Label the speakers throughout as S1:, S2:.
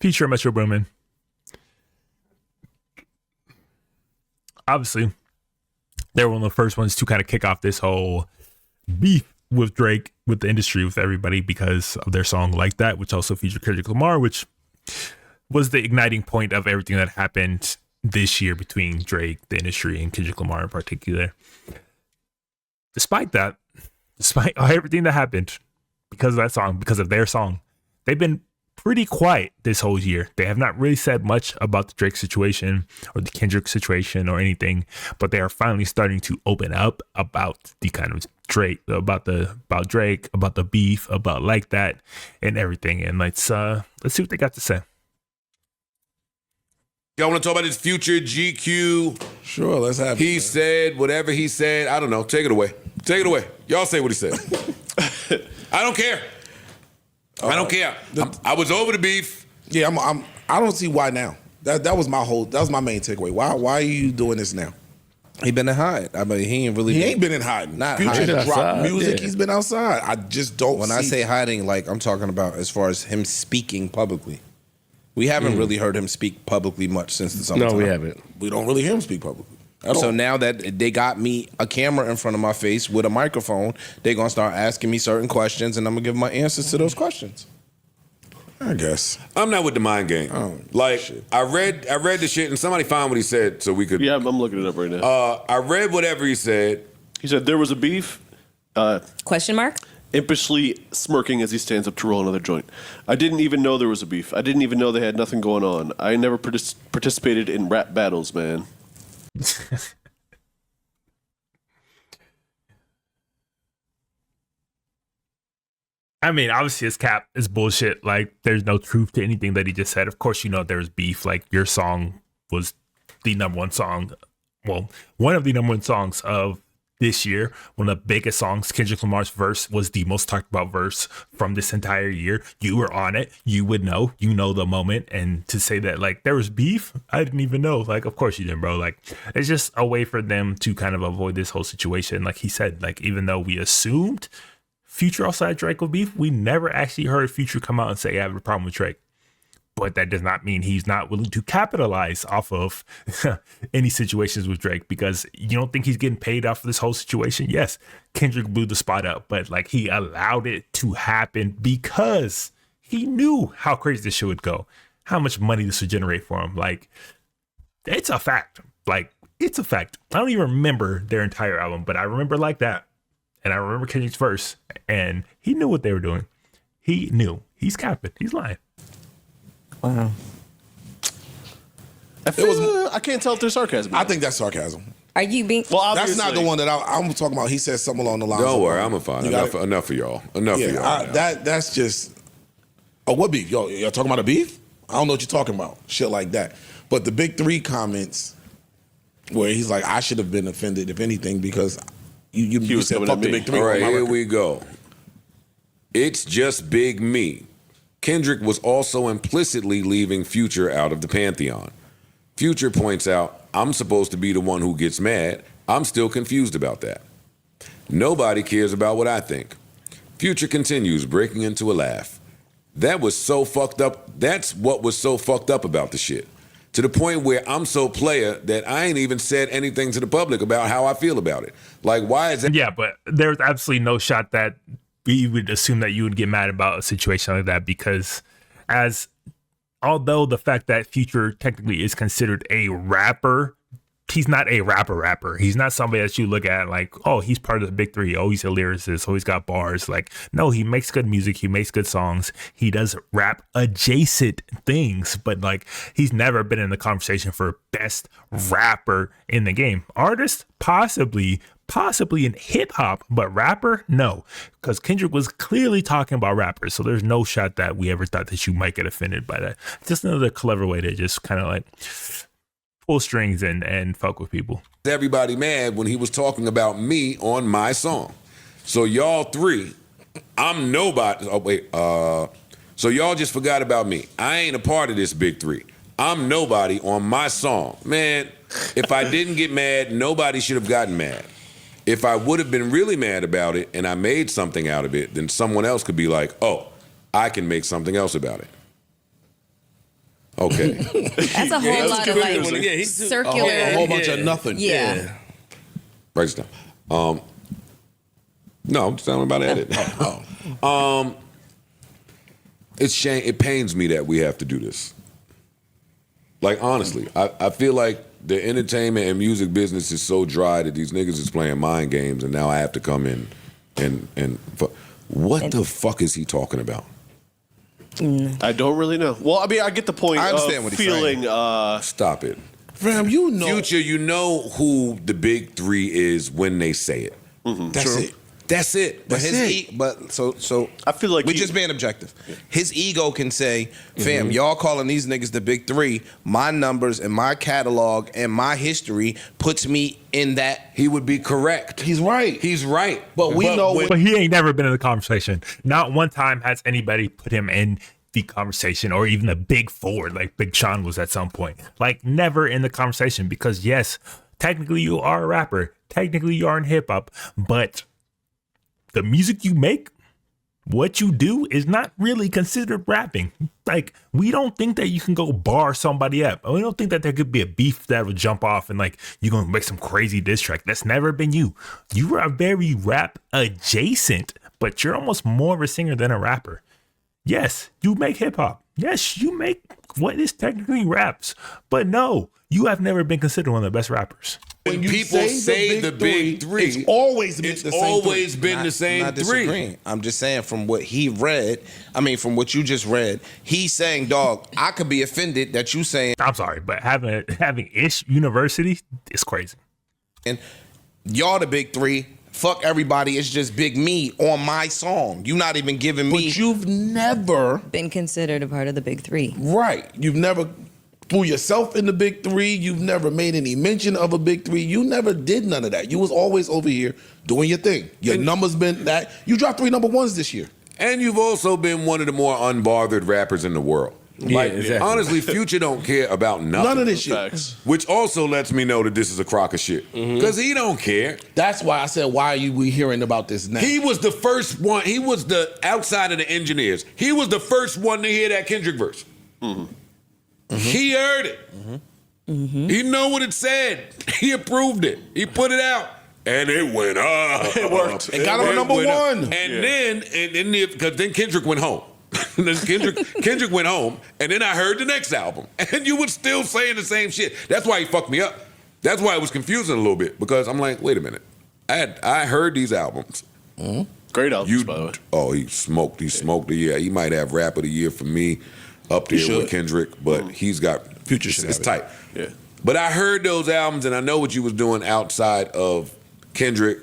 S1: Future Metro Boomin. Obviously, they were one of the first ones to kind of kick off this whole beef with Drake, with the industry, with everybody, because of their song Like That, which also featured Kendrick Lamar, which was the igniting point of everything that happened this year between Drake, the industry, and Kendrick Lamar in particular. Despite that, despite everything that happened because of that song, because of their song, they've been pretty quiet this whole year. They have not really said much about the Drake situation or the Kendrick situation or anything, but they are finally starting to open up about the kind of Drake, about Drake, about the beef, about Like That, and everything. And let's see what they got to say.
S2: Y'all want to talk about his future GQ?
S3: Sure, let's have it.
S2: He said whatever he said. I don't know. Take it away. Take it away. Y'all say what he said. I don't care. I don't care. I was over the beef.
S3: Yeah, I don't see why now. That was my main takeaway. Why are you doing this now?
S4: He been in hiding. I mean, he ain't been
S3: in hiding.
S4: Not
S3: Future
S4: hiding.
S3: dropped music. Yeah. He's been outside. I just don't.
S4: When I say hiding, like I'm talking about as far as him speaking publicly. We haven't really heard him speak publicly much since the summertime.
S5: No, we haven't.
S3: We don't really hear him speak publicly.
S4: So now that they got me a camera in front of my face with a microphone, they're gonna start asking me certain questions, and I'm gonna give my answers to those questions.
S3: I guess
S2: I'm not with the mind game. I read the shit, and somebody found what he said, so we could.
S5: Yeah, I'm looking it up right now.
S2: I read whatever he said.
S5: He said there was a beef.
S6: Question mark?
S5: Impishly smirking as he stands up to roll another joint. I didn't even know there was a beef. I didn't even know they had nothing going on. I never participated in rap battles, man.
S1: I mean, obviously his cap is bullshit. Like, there's no truth to anything that he just said. Of course, you know there's beef. Like, your song was the number one song. Well, one of the number one songs of this year. One of the biggest songs. Kendrick Lamar's verse was the most talked about verse from this entire year. You were on it. You would know. You know the moment. And to say that, like, there was beef, I didn't even know. Like, of course you didn't, bro. Like, it's just a way for them to kind of avoid this whole situation. Like he said, like, even though we assumed Future also had Drake with beef, we never actually heard Future come out and say, I have a problem with Drake. But that does not mean he's not willing to capitalize off of any situations with Drake, because you don't think he's getting paid off of this whole situation. Yes, Kendrick blew the spot up, but like he allowed it to happen because he knew how crazy this shit would go, how much money this would generate for him. Like, it's a fact. Like, it's a fact. I don't even remember their entire album, but I remember Like That. And I remember Kendrick's verse, and he knew what they were doing. He knew. He's capping. He's lying.
S5: Wow. I can't tell if there's sarcasm.
S3: I think that's sarcasm.
S6: Are you being?
S3: Well, that's not the one that I'm talking about. He said something along the lines.
S2: Don't worry, I'm a fine. Enough for y'all. Enough for y'all.
S3: That's just. Oh, what beef? Y'all talking about a beef? I don't know what you're talking about. Shit like that. But the big three comments, where he's like, I should have been offended if anything because you said fuck the big three.
S2: All right, here we go. It's just big me. Kendrick was also implicitly leaving Future out of the pantheon. Future points out, I'm supposed to be the one who gets mad. I'm still confused about that. Nobody cares about what I think. Future continues, breaking into a laugh. That was so fucked up. That's what was so fucked up about the shit. To the point where I'm so player that I ain't even said anything to the public about how I feel about it. Like, why is that?
S1: Yeah, but there's absolutely no shot that we would assume that you would get mad about a situation like that, because although the fact that Future technically is considered a rapper, he's not a rapper. He's not somebody that you look at like, oh, he's part of the big three. Oh, he's a lyricist. Oh, he's got bars. Like, no, he makes good music. He makes good songs. He does rap adjacent things, but like, he's never been in the conversation for best rapper in the game. Artist, possibly in hip hop, but rapper, no, because Kendrick was clearly talking about rappers. So there's no shot that we ever thought that you might get offended by that. Just another clever way to just kind of like pull strings and fuck with people.
S2: Everybody mad when he was talking about me on my song. So y'all three, I'm nobody. Oh wait, so y'all just forgot about me. I ain't a part of this big three. I'm nobody on my song. Man, if I didn't get mad, nobody should have gotten mad. If I would have been really mad about it and I made something out of it, then someone else could be like, oh, I can make something else about it. Okay.
S6: That's a whole lot of like circular.
S3: A whole bunch of nothing.
S6: Yeah.
S2: Write this down. No, I'm just telling about edit. It pains me that we have to do this. Like, honestly, I feel like the entertainment and music business is so dry that these niggas is playing mind games, and now I have to come in and what the fuck is he talking about?
S5: I don't really know. Well, I mean, I get the point.
S4: I understand
S5: of
S4: what he's
S5: feeling.
S2: Stop it.
S3: Fam, you know.
S2: Future, you know who the big three is when they say it.
S3: That's it.
S2: That's it.
S4: But so
S5: I feel like
S4: we're just being objective. His ego can say, "Fam, y'all calling these niggas the big three. My numbers and my catalog and my history puts me in that."
S2: He would be correct.
S3: He's right.
S2: He's right.
S3: But we know
S1: But he ain't never been in the conversation. Not one time has anybody put him in the conversation, or even the big four, like Big Sean was at some point. Like, never in the conversation, because yes, technically you are a rapper. Technically you are in hip hop, but the music you make, what you do, is not really considered rapping. Like, we don't think that you can go bar somebody up. We don't think that there could be a beef that would jump off and like you're gonna make some crazy diss track. That's never been you. You are very rap adjacent, but you're almost more of a singer than a rapper. Yes, you make hip hop. Yes, you make what is technically raps, but no, you have never been considered one of the best rappers.
S2: When people say the big three,
S3: it's always been
S2: it's
S3: the same
S2: always
S3: three.
S2: been the same
S4: Not
S2: three.
S4: disagreeing. I'm just saying from what he read, from what you just read, he's saying, dog, I could be offended that you saying.
S1: I'm sorry, but having Ish University is crazy.
S4: And y'all the big three. Fuck everybody. It's just Big Me on my song. You not even giving me.
S3: But you've never
S6: Been considered a part of the big three.
S3: right. You've never threw yourself in the big three. You've never made any mention of a big three. You never did none of that. You was always over here doing your thing. Your numbers been that. You dropped 3 number ones this year.
S2: And you've also been one of the more unbothered rappers in the world. Like,
S7: exactly.
S2: honestly, Future don't care about nothing.
S3: None of this shit.
S5: Facts.
S2: Which also lets me know that this is a crock of shit. Because he don't care.
S3: That's why I said, why are we hearing about this now?
S2: He was the first one. He was the, outside of the engineers, he was the first one to hear that Kendrick verse. He heard it. He know what it said. He approved it. He put it out. And it went up.
S5: It worked.
S3: It got on number
S2: went up.
S3: one.
S2: And then because then Kendrick went home. Then Kendrick went home, and then I heard the next album, and you were still saying the same shit. That's why he fucked me up. That's why it was confusing a little bit, because I'm like, wait a minute, I heard these albums.
S5: Great albums, by the way.
S2: Oh, he smoked. He smoked. Yeah, he might have Rap of the Year for me up there with Kendrick, but he's got
S3: Future should
S2: It's
S3: have
S2: tight.
S5: Yeah.
S2: But I heard those albums, and I know what you was doing outside of Kendrick,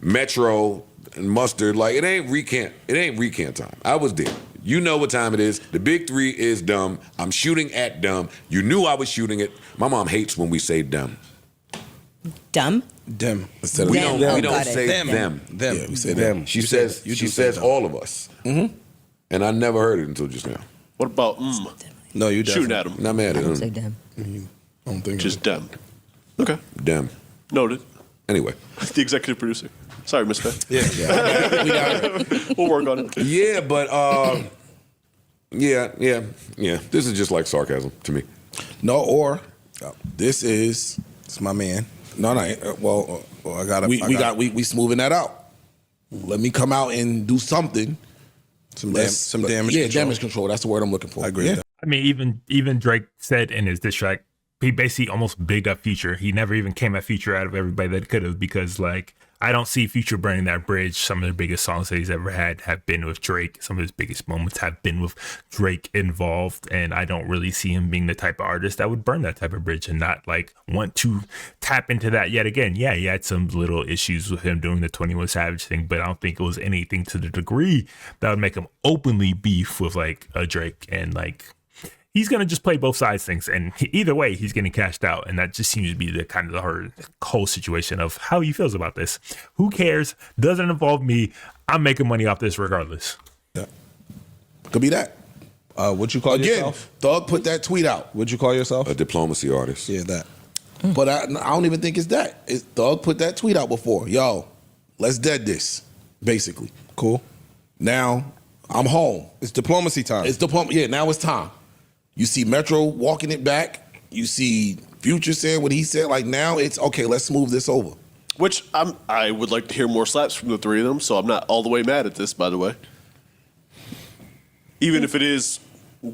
S2: Metro, and Mustard. Like, it ain't recant time. I was there. You know what time it is. The big three is dumb. I'm shooting at dumb. You knew I was shooting it. My mom hates when we say dumb.
S6: Dumb?
S4: Them.
S3: Instead of
S2: We
S6: Them.
S2: don't
S6: Got it.
S2: say them.
S4: Them.
S3: Yeah, we say them.
S2: She says all of us. And I never heard it until just now.
S5: What about
S4: No, you
S5: shooting
S4: definitely.
S5: at him?
S2: Not mad
S6: I
S2: at
S6: don't say
S2: him.
S6: dumb.
S3: I don't think
S5: Just dumb. Okay.
S2: Damn.
S5: Noted.
S2: Anyway.
S5: The executive producer. Sorry, Miss Faye.
S3: Yeah. We got it.
S5: We'll work on it.
S2: Yeah, but yeah. This is just like sarcasm to me.
S3: No, or this is
S4: It's my man.
S3: no. Well,
S4: I got
S3: we smoothing that out. Let me come out and do something.
S4: some damage.
S3: Yeah,
S4: control.
S3: damage control. That's the word I'm looking for.
S4: I agree
S3: Yeah.
S4: with that.
S1: I mean, even Drake said in his diss track, he basically almost bigged up Future. He never even came at Future out of everybody that could have, because like, I don't see Future burning that bridge. Some of the biggest songs that he's ever had have been with Drake. Some of his biggest moments have been with Drake involved. And I don't really see him being the type of artist that would burn that type of bridge and not like want to tap into that yet again. Yeah, he had some little issues with him doing the 21 Savage thing, but I don't think it was anything to the degree that would make him openly beef with like a Drake. And like, he's going to just play both sides things. And either way, he's getting cashed out. And that just seems to be the kind of the whole situation of how he feels about this. Who cares? Doesn't involve me. I'm making money off this regardless.
S3: Yeah. Could be that.
S4: What'd you call
S3: Again,
S4: yourself?
S3: Thug put that tweet out.
S4: What'd you call yourself?
S2: A diplomacy artist.
S4: Yeah, that.
S3: But I don't even think it's that. Thug put that tweet out before. Yo, let's dead this, basically.
S4: Cool.
S3: Now, I'm home.
S4: It's diplomacy time.
S3: It's the pump. Yeah, now it's time. You see Metro walking it back. You see Future saying what he said. Like now it's okay. Let's smooth this over.
S5: Which I would like to hear more slaps from the three of them, so I'm not all the way mad at this, by the way. Even if it is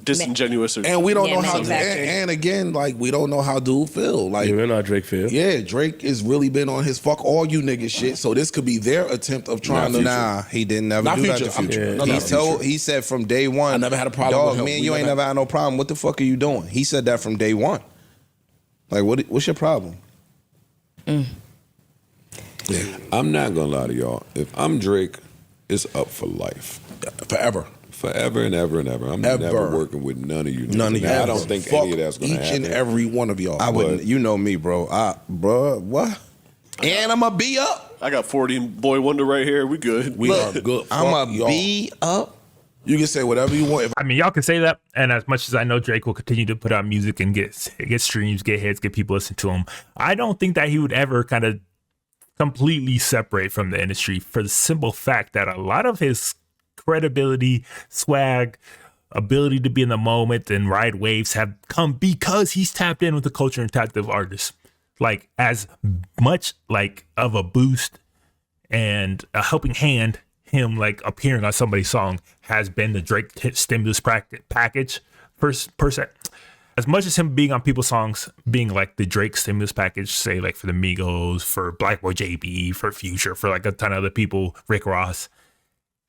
S5: disingenuous.
S3: And we don't know how.
S6: manufactured.
S3: And again, like we don't know how dude feel. Like
S7: Yeah, we know how Drake feel.
S3: yeah, Drake has really been on his fuck all you niggas shit. So this could be their attempt of trying to.
S4: Nah, he didn't never
S3: Not
S4: do
S3: Future.
S4: that to Future.
S3: No, not Future.
S4: He said from day one.
S3: I never had a problem
S4: Dog,
S3: with him.
S4: me and
S3: We
S4: you ain't
S3: never-
S4: never had no problem. What the fuck are you doing? He said that from day one. Like, what's your problem?
S2: I'm not gonna lie to y'all. If I'm Drake, it's up for life. Forever and ever and ever. I'm never working with none of you.
S4: None of you.
S2: I don't think
S3: Fuck
S2: any of that's gonna
S3: each
S2: happen.
S3: and every one of y'all.
S4: I wouldn't. You know me, bro. Bro, what? And I'm a B up.
S5: I got 40 and Boy Wonder right here. We good.
S3: We are good.
S4: I'm
S3: Fuck
S4: a
S3: y'all.
S4: B up.
S3: You can say whatever you want. If
S1: I mean, y'all can say that, and as much as I know Drake will continue to put out music and get streams, get hits, get people listening to him, I don't think that he would ever kind of completely separate from the industry for the simple fact that a lot of his credibility, swag, ability to be in the moment and ride waves have come because he's tapped in with the culture and tapped with artists. Like as much like of a boost and a helping hand, him like appearing on somebody's song has been the Drake stimulus package per se. As much as him being on people's songs, being like the Drake stimulus package, say like for the Migos, for Black Boy JB, for Future, for like a ton of other people, Rick Ross,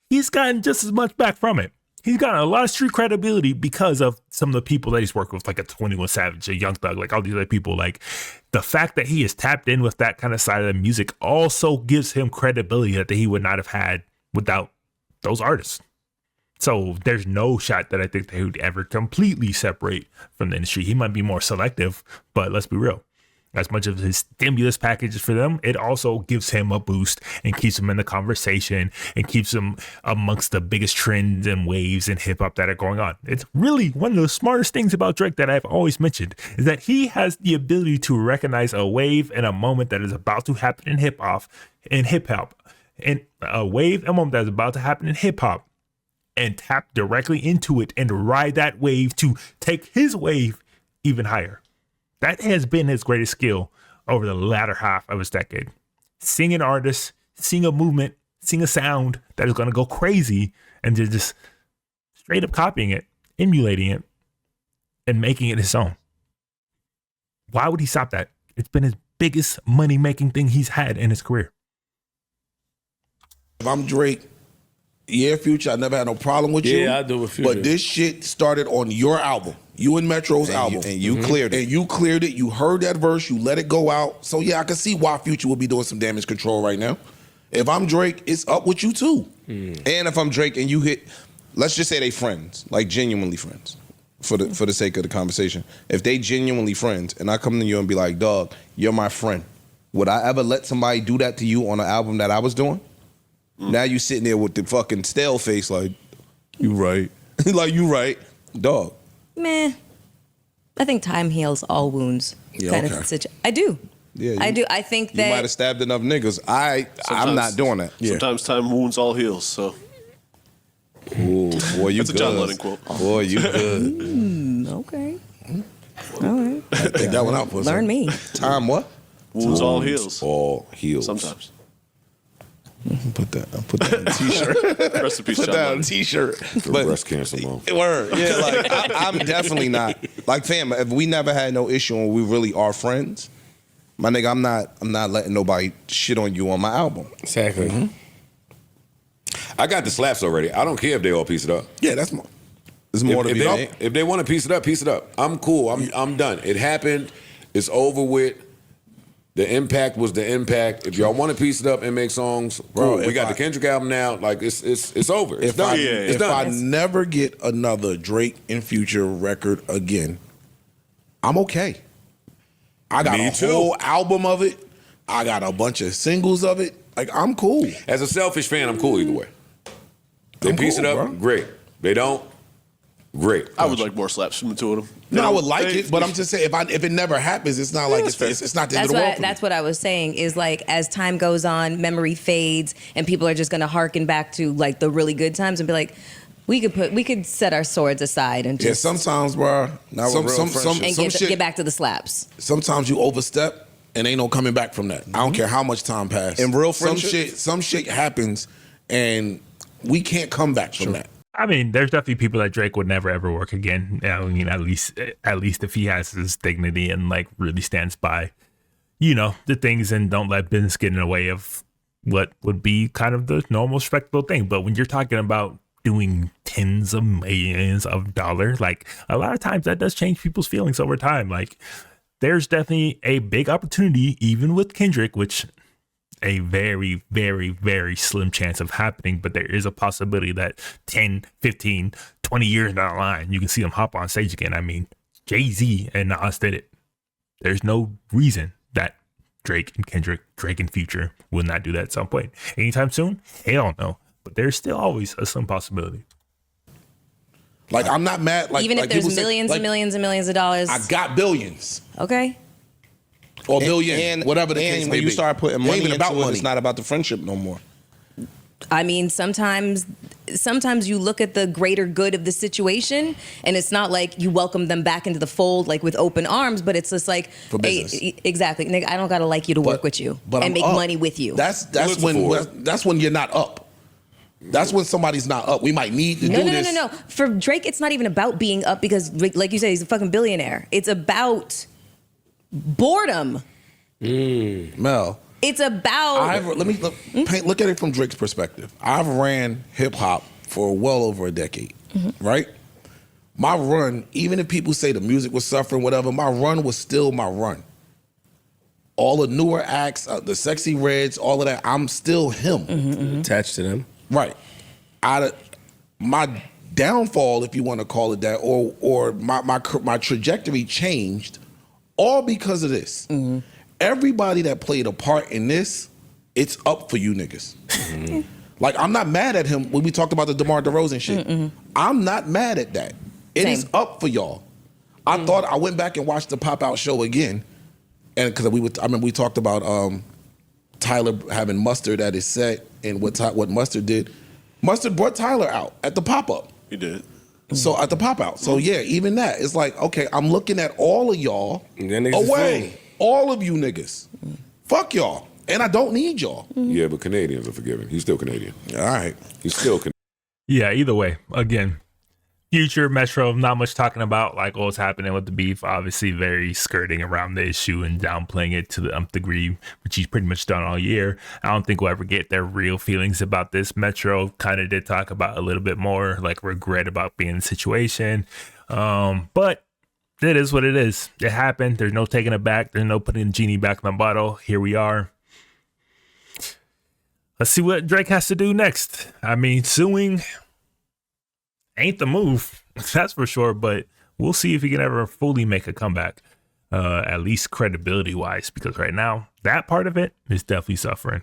S1: he's gotten just as much back from it. He's gotten a lot of street credibility because of some of the people that he's worked with, like a 21 Savage, a Young Thug, like all these other people. Like the fact that he is tapped in with that kind of side of the music also gives him credibility that he would not have had without those artists. So there's no shot that I think they would ever completely separate from the industry. He might be more selective, but let's be real. As much of his stimulus packages for them, it also gives him a boost and keeps him in the conversation and keeps him amongst the biggest trends and waves in hip hop that are going on. It's really one of the smartest things about Drake that I've always mentioned is that he has the ability to recognize a wave and a moment that is about to happen in hip hop, and a wave and moment that is about to happen in hip hop, and tap directly into it and ride that wave to take his wave even higher. That has been his greatest skill over the latter half of his decade. Seeing an artist, seeing a movement, seeing a sound that is going to go crazy and just straight up copying it, emulating it, and making it his own. Why would he stop that? It's been his biggest money-making thing he's had in his career.
S3: If I'm Drake, yeah, Future, I never had no problem with you.
S7: Yeah, I do with Future.
S3: But this shit started on your album, you and Metro's album.
S4: And you cleared it.
S3: And you cleared it. You heard that verse. You let it go out. So, yeah, I can see why Future would be doing some damage control right now. If I'm Drake, it's up with you, too.
S4: And if I'm Drake and you hit, let's just say they friends, like genuinely friends, for the sake of the conversation. If they genuinely friends and I come to you and be like, dog, you're my friend, would I ever let somebody do that to you on an album that I was doing? Now you sitting there with the fucking stale face like, you right. Like, you right. Dog.
S6: Meh. I think time heals all wounds.
S3: Yeah,
S6: kind
S3: okay.
S6: of I do.
S4: Yeah,
S6: I do. I think
S4: You might
S6: that
S4: have stabbed enough niggas. I'm
S5: Sometimes-
S4: not doing that.
S5: Sometimes time wounds all heals, so.
S4: Ooh, boy, you
S5: That's a
S4: good.
S5: John Lennon quote.
S4: Boy, you good.
S6: okay. All right.
S3: Take that one out, pussy.
S6: Learn me.
S4: Time what?
S5: Wounds all heals.
S2: All heals.
S5: Sometimes.
S4: Put that on a t-shirt.
S5: Rest in peace,
S4: Put
S5: John
S4: that on a
S5: Lennon.
S4: t-shirt.
S2: For
S4: But
S2: breast cancer month.
S4: word, yeah, like I'm definitely not. Like, fam, if we never had no issue and we really are friends, my nigga, I'm not letting nobody shit on you on my album.
S7: Exactly.
S2: I got the slaps already. I don't care if they all piece it up.
S3: Yeah, that's more.
S4: There's more to
S2: If
S4: be
S2: they,
S4: done.
S2: if they want to piece it up. I'm cool. I'm done. It happened. It's over with. The impact was the impact. If y'all want to piece it up and make songs,
S3: Bro,
S2: cool. We
S3: if
S2: got
S3: I-
S2: the Kendrick album now. Like it's over. It's done. It's
S3: If
S2: done.
S3: I never get another Drake and Future record again, I'm okay. I got
S2: Me
S3: a
S2: too.
S3: whole album of it. I got a bunch of singles of it. Like, I'm cool.
S2: As a selfish fan, I'm cool either way. They
S3: I'm
S2: piece
S3: cool,
S2: it up,
S3: bro.
S2: great. They don't, great.
S5: I would like more slaps from the two of them.
S3: No, I would like it, but I'm just saying, if it never happens, it's not like it's not the end of the world. for me.
S6: That's what I was saying is like as time goes on, memory fades, and people are just gonna harken back to like the really good times and be like, we could set our swords aside and
S3: Yeah,
S6: just
S3: sometimes, bro.
S4: Not with real friendship.
S6: and get back to the slaps.
S3: Sometimes you overstep and ain't no coming back from that. I don't care how much time passed.
S4: In real friendship?
S3: some shit happens and we can't come back from that.
S1: I mean, there's definitely people that Drake would never ever work again. I mean, at least if he has his dignity and like really stands by, the things and don't let business get in the way of what would be kind of the normal respectable thing. But when you're talking about doing tens of millions of dollars, like a lot of times that does change people's feelings over time. Like there's definitely a big opportunity, even with Kendrick, which a very, very, very slim chance of happening, but there is a possibility that 10, 15, 20 years down the line, you can see them hop on stage again. I mean, Jay-Z and Nas did it. There's no reason that Drake and Future will not do that at some point. Anytime soon? Hell no. But there's still always a slim possibility.
S3: Like, I'm not mad. Like,
S6: Even if
S3: like
S6: there's
S3: people say,
S6: millions
S3: like,
S6: and millions and millions of dollars.
S3: I got billions.
S6: Okay.
S3: Or billion, whatever the case
S4: And
S3: may
S4: when you
S3: be.
S4: start putting
S3: It ain't
S4: money
S3: even
S4: into
S3: about
S4: it,
S3: money.
S4: it's not about the friendship no more.
S6: I mean, sometimes you look at the greater good of the situation, and it's not like you welcome them back into the fold like with open arms, but it's just like,
S3: For business.
S6: hey, exactly, nigga, I don't gotta like you to work with you
S3: But
S6: and
S3: I'm
S6: make
S3: up.
S6: money with you.
S3: That's
S2: Listen
S3: when you're not up. That's when somebody's not up. We might need to
S6: No.
S3: do this.
S6: For Drake, it's not even about being up because, like you said, he's a fucking billionaire. It's about boredom.
S3: Mel.
S6: It's about.
S3: Look at it from Drake's perspective. I've ran hip hop for well over a decade, right? My run, even if people say the music was suffering, whatever, my run was still my run. All the newer acts, the Sexy Reds, all of that, I'm still him.
S7: Attached to them.
S3: Right. My downfall, if you want to call it that, or my trajectory changed, all because of this. Everybody that played a part in this, it's up for you niggas. Like, I'm not mad at him when we talked about the DeMar DeRozan shit. I'm not mad at that. It is up for y'all. I went back and watched the Pop Out show again, and because I remember we talked about Tyler having Mustard at his set and what Mustard did. Mustard brought Tyler out at the pop up.
S5: He did.
S3: So at the pop out. So yeah, even that. It's like, okay, I'm looking at all of y'all away. All of you niggas. Fuck y'all. And I don't need y'all.
S2: Yeah, but Canadians are forgiven. He's still Canadian.
S3: All right.
S2: He's still Canadian.
S1: Yeah, either way, again, Future, Metro, not much talking about like what's happening with the beef. Obviously, very skirting around the issue and downplaying it to the nth degree, which he's pretty much done all year. I don't think we'll ever get their real feelings about this. Metro kind of did talk about a little bit more, like regret about being in the situation. But it is what it is. It happened. There's no taking it back. There's no putting the genie back in the bottle. Here we are. Let's see what Drake has to do next. I mean, suing ain't the move, that's for sure, but we'll see if he can ever fully make a comeback, at least credibility wise, because right now that part of it is definitely suffering.